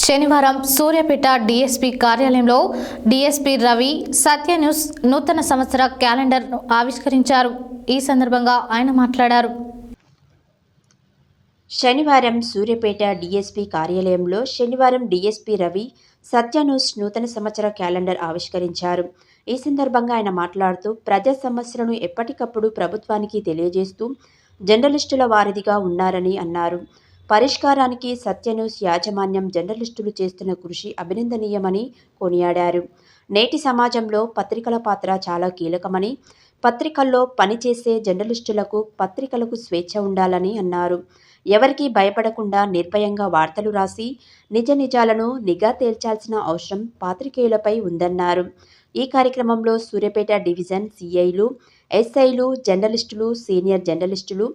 శనివారం సూర్యాపేట డీఎస్పీ కార్యాలయంలో డీఎస్పీ రవి సత్య న్యూస్ నూతన సంవత్సర క్యాలెండర్ను ఆవిష్కరించారు. ఈ సందర్భంగా ఆయన మాట్లాడారు. శనివారం సూర్యాపేట డీఎస్పీ కార్యాలయంలో డీఎస్పీ రవి సత్య న్యూస్ నూతన సంవత్సర క్యాలెండర్ ఆవిష్కరించారు. ఈ సందర్భంగా ఆయన మాట్లాడుతూ ప్రజా సమస్యలను ఎప్పటికప్పుడు ప్రభుత్వానికి తెలియజేస్తూ జర్నలిస్టుల వారధిగా ఉన్నారని అన్నారు. పరిష్కారానికి సత్య న్యూస్ యాజమాన్యం జర్నలిస్టులు చేస్తున్న కృషి అభినందనీయమని కొనియాడారు. నేటి సమాజంలో పత్రికల పాత్ర చాలా కీలకమని, పత్రికల్లో పనిచేసే జర్నలిస్టులకు పత్రికలకు స్వేచ్ఛ ఉండాలని అన్నారు. ఎవరికీ భయపడకుండా నిర్భయంగా వార్తలు రాసి నిజ నిజాలను నిఘా తేల్చాల్సిన అవసరం పాత్రికేయులపై ఉందన్నారు. ఈ కార్యక్రమంలో సూర్యాపేట డివిజన్ సిఐలు, ఎస్ఐలు, జర్నలిస్టులు, సీనియర్ జర్నలిస్టులు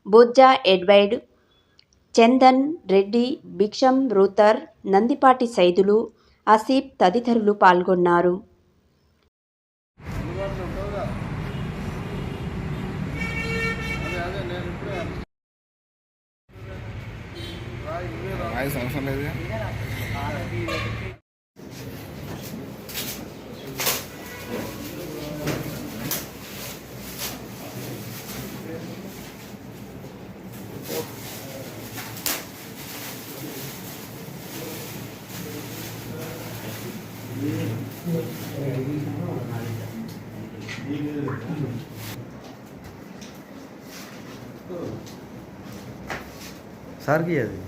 బొజ్జా ఎడ్వైడ్, చందన్ రెడ్డి, భిక్షం రూతర్, నందిపాటి సైదులు, ఆసిఫ్ తదితరులు పాల్గొన్నారు. సార్ की అది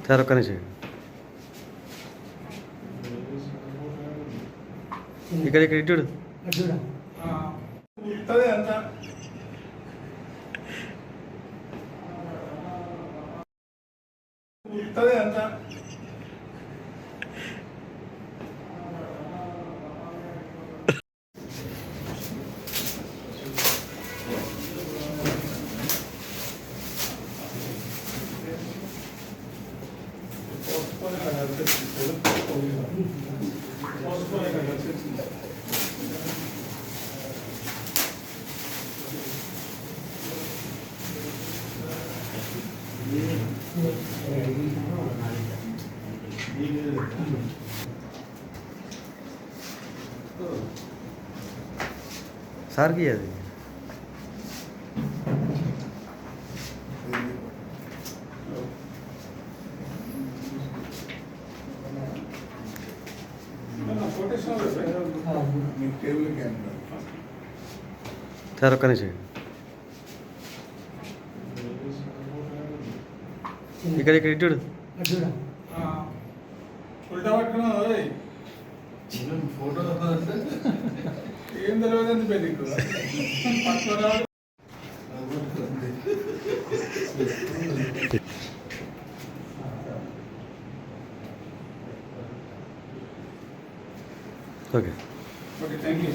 సార్ ఒక్క నిమిషం ఇక్కడ ఇక్కడ ఇటు సార్ की అది సార్ ఒక్క నిమిషం ఇక్కడ ఇక్కడ ఇటు ఫోటో ఏం తెలియదు పెళ్ళికు ఓకే ఓకే థ్యాంక్ యూ